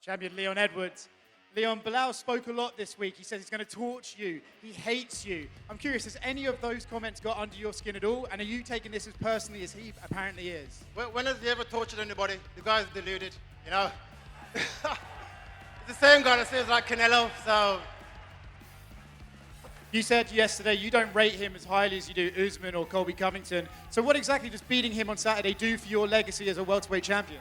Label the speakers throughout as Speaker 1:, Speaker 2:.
Speaker 1: champion Leon Edwards. Leon, Belal spoke a lot this week. He says he's going to torch you. He hates you. I'm curious, has any of those comments got under your skin at all? And are you taking this as personally as he apparently is?
Speaker 2: When has he ever tortured anybody? The guy's deluded, you know? It's the same guy that says like Canelo, so...
Speaker 1: You said yesterday you don't rate him as highly as you do Usman or Colby Covington. So what exactly does beating him on Saturday do for your legacy as a welterweight champion?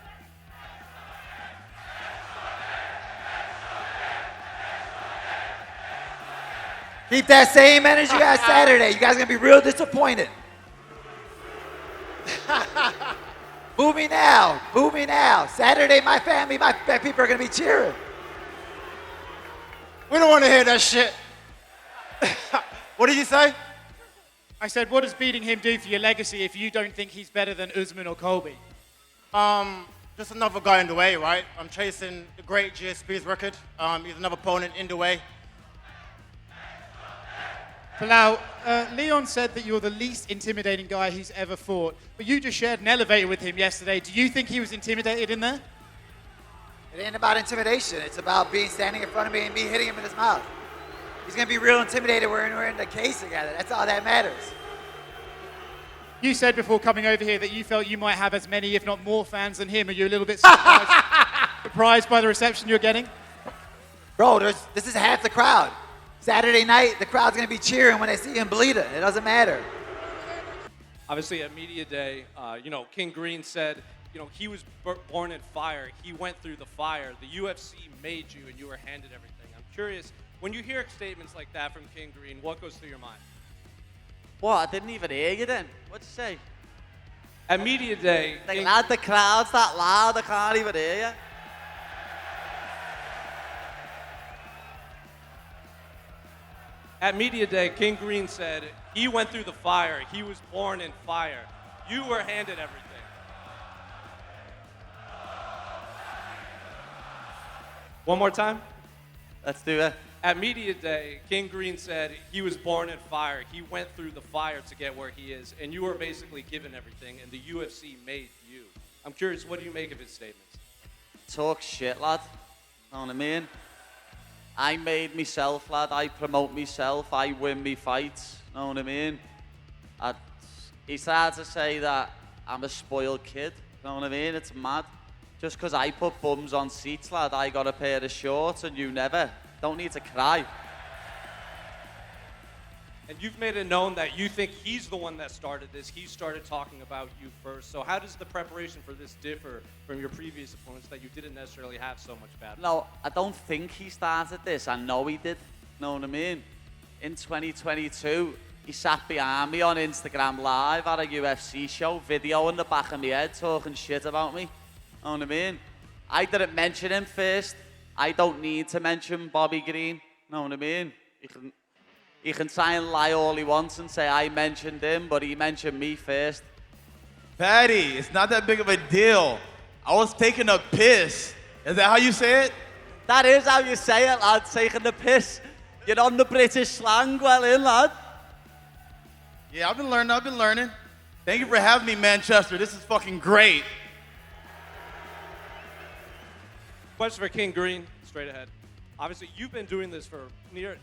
Speaker 3: Keep that same energy as Saturday. You guys are going to be real disappointed. Boo me now. Boo me now. Saturday, my family, my people are going to be cheering.
Speaker 2: We don't want to hear that shit. What did you say?
Speaker 1: I said, what does beating him do for your legacy if you don't think he's better than Usman or Colby?
Speaker 2: Just another guy in the way, right? I'm chasing the great GSP's record. He's another opponent in the way.
Speaker 1: Belal, Leon said that you're the least intimidating guy he's ever fought, but you just shared an elevator with him yesterday. Do you think he was intimidated in there?
Speaker 3: It ain't about intimidation. It's about being standing in front of me and me hitting him in his mouth. He's going to be real intimidated. We're in the case together. That's all that matters.
Speaker 1: You said before coming over here that you felt you might have as many, if not more, fans than him. Are you a little bit surprised by the reception you're getting?
Speaker 3: Bro, this is half the crowd. Saturday night, the crowd's going to be cheering when they see him bleeding. It doesn't matter.
Speaker 4: Obviously, at Media Day, King Green said, he was born in fire. He went through the fire. The UFC made you, and you were handed everything. I'm curious, when you hear statements like that from King Green, what goes through your mind?
Speaker 5: What? I didn't even hear you then. What'd you say?
Speaker 4: At Media Day...
Speaker 5: Lad, the crowd's that loud, I can't even hear you.
Speaker 4: At Media Day, King Green said, he went through the fire. He was born in fire. You were handed everything. One more time?
Speaker 5: Let's do it.
Speaker 4: At Media Day, King Green said he was born in fire. He went through the fire to get where he is, and you were basically given everything, and the UFC made you. I'm curious, what do you make of his statements?
Speaker 5: Talk shit, lad. Know what I mean? I made myself, lad. I promote myself. I win me fights. Know what I mean? He started to say that I'm a spoiled kid. Know what I mean? It's mad. Just because I put bums on seats, lad, I got a pair of shorts and you never. Don't need to cry.
Speaker 4: And you've made it known that you think he's the one that started this. He started talking about you first. So how does the preparation for this differ from your previous opponents that you didn't necessarily have so much battle?
Speaker 5: No, I don't think he started this. I know he did. Know what I mean? In 2022, he sat behind me on Instagram Live at a UFC show, video in the back of my head, talking shit about me. Know what I mean? I didn't mention him first. I don't need to mention Bobby Green. Know what I mean? He can try and lie all he wants and say I mentioned him, but he mentioned me first.
Speaker 6: Paddy, it's not that big of a deal. I was taking a piss. Is that how you say it?
Speaker 5: That is how you say it, lad, taking the piss. You're on the British slang well in, lad.
Speaker 6: Yeah, I've been learning. Thank you for having me, Manchester. This is fucking great.
Speaker 4: Question for King Green, straight ahead. Obviously, you've been doing this for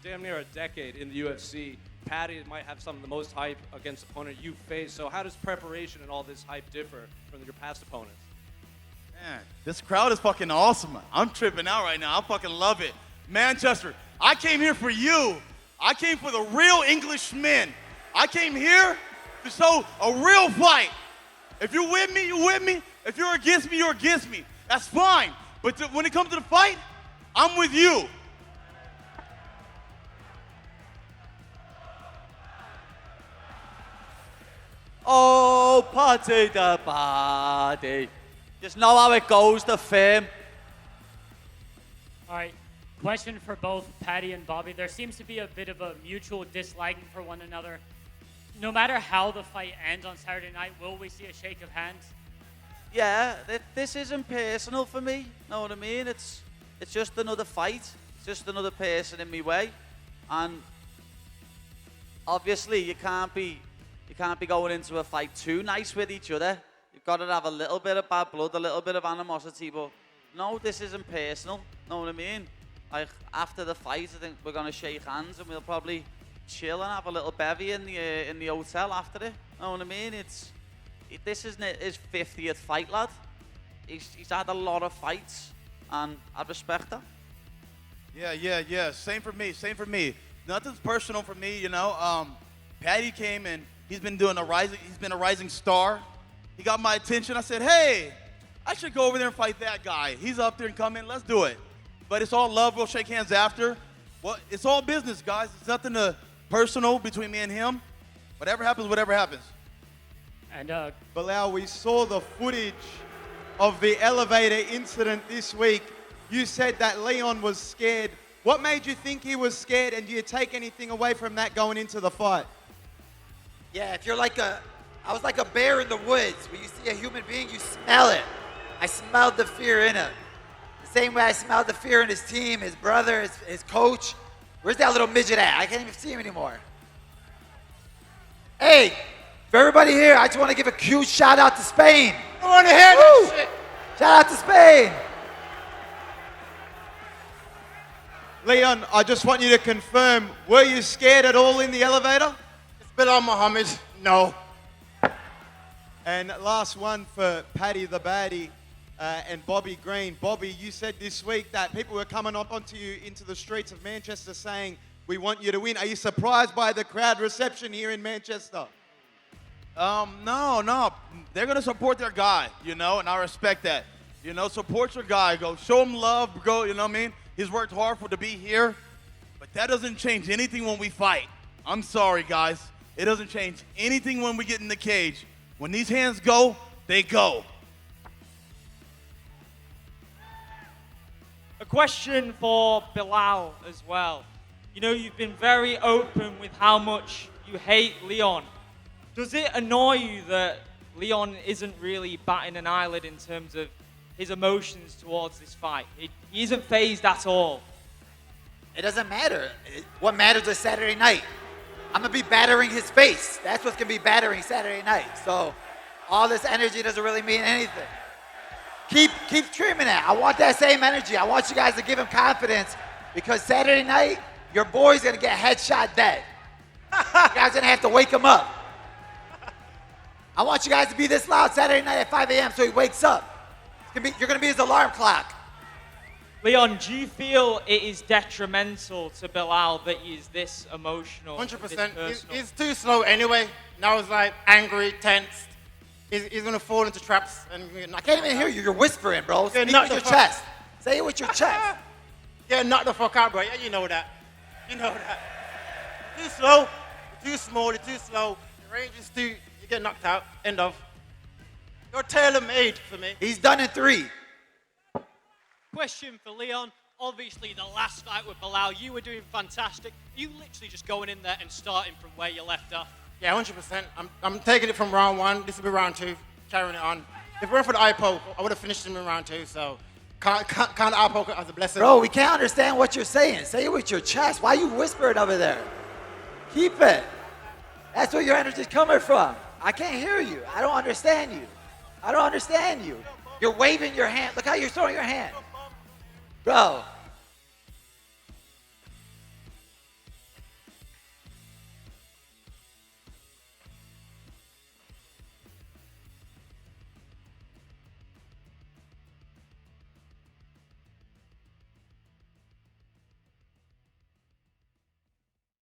Speaker 4: damn near a decade in the UFC. Paddy might have some of the most hype against the opponent you've faced. So how does preparation and all this hype differ from your past opponents?
Speaker 6: Man, this crowd is fucking awesome. I'm tripping out right now. I fucking love it. Manchester, I came here for you. I came for the real Englishmen. I came here to show a real fight. If you're with me, you're with me. If you're against me, you're against me. That's fine. But when it comes to the fight, I'm with you.
Speaker 5: Oh, Paddy the Paddy. Just know how it goes, the fame.
Speaker 7: All right, question for both Paddy and Bobby. There seems to be a bit of a mutual disliking for one another. No matter how the fight ends on Saturday night, will we see a shake of hands?
Speaker 5: Yeah, this isn't personal for me. Know what I mean? It's just another fight. It's just another person in my way. And obviously you can't be going into a fight too nice with each other. You've got to have a little bit of bad blood, a little bit of animosity, but no, this isn't personal. Know what I mean? Like, after the fight, I think we're going to shake hands and we'll probably chill and have a little bevy in the hotel after it. Know what I mean? This isn't his 50th fight, lad. He's had a lot of fights, and I respect that.
Speaker 6: Yeah. Same for me. Nothing's personal for me, you know. Paddy came and he's been a rising star. He got my attention. I said, hey, I should go over there and fight that guy. He's up there and come in. Let's do it. But it's all love. We'll shake hands after. Well, it's all business, guys. It's nothing personal between me and him. Whatever happens, whatever happens.
Speaker 7: And
Speaker 8: Belal, we saw the footage of the elevator incident this week. You said that Leon was scared. What made you think he was scared, and do you take anything away from that going into the fight?
Speaker 3: Yeah, if you're I was like a bear in the woods. When you see a human being, you smell it. I smelled the fear in him. The same way I smelled the fear in his team, his brother, his coach. Where's that little midget at? I can't even see him anymore. Hey, for everybody here, I just want to give a huge shout out to Spain.
Speaker 2: I want to hear that shit.
Speaker 3: Shout out to Spain.
Speaker 8: Leon, I just want you to confirm, were you scared at all in the elevator?
Speaker 2: It's Belal Muhammad. No.
Speaker 8: And last one for Paddy the Baddie and Bobby Green. Bobby, you said this week that people were coming up onto you into the streets of Manchester saying, we want you to win. Are you surprised by the crowd reception here in Manchester?
Speaker 6: No. They're going to support their guy, you know, and I respect that. You know, support your guy. Go show him love. Go, you know what I mean? He's worked hard to be here, but that doesn't change anything when we fight. I'm sorry, guys. It doesn't change anything when we get in the cage. When these hands go, they go.
Speaker 9: A question for Belal as well. You know, you've been very open with how much you hate Leon. Does it annoy you that Leon isn't really batting an eyelid in terms of his emotions towards this fight? He isn't fazed at all.
Speaker 3: It doesn't matter. What matters is Saturday night. I'm going to be battering his face. That's what's going to be battering Saturday night. So all this energy doesn't really mean anything. Keep streaming that. I want that same energy. I want you guys to give him confidence because Saturday night, your boy's going to get headshot dead. You guys are going to have to wake him up. I want you guys to be this loud Saturday night at 5 a.m. so he wakes up. You're going to be his alarm clock.
Speaker 9: Leon, do you feel it is detrimental to Belal that he is this emotional?
Speaker 2: 100%. He's too slow anyway. Now he's like angry, tense. He's going to fall into traps. And
Speaker 3: I can't even hear you. You're whispering, bro. Speak with your chest. Say it with your chest.
Speaker 2: Yeah, knock the fuck out, bro. Yeah, you know that. You know that. Too slow. You're too small. You're too slow. Your range is too... You get knocked out. End of. You're tailor-made for me.
Speaker 3: He's done in 3.
Speaker 10: Question for Leon. Obviously, the last fight with Belal, you were doing fantastic. You literally just going in there and starting from where you left off.
Speaker 2: Yeah, 100%. I'm taking it from round 1. This will be round 2. Carrying it on. If it weren't for the eye poke, I would have finished him in round 2. So can't eye poke as a blessing.
Speaker 3: Bro, we can't understand what you're saying. Say it with your chest. Why are you whispering over there? Keep it. That's where your energy's coming from. I can't hear you. I don't understand you. I don't understand you. You're waving your hand. Look how you're throwing your hand. Bro,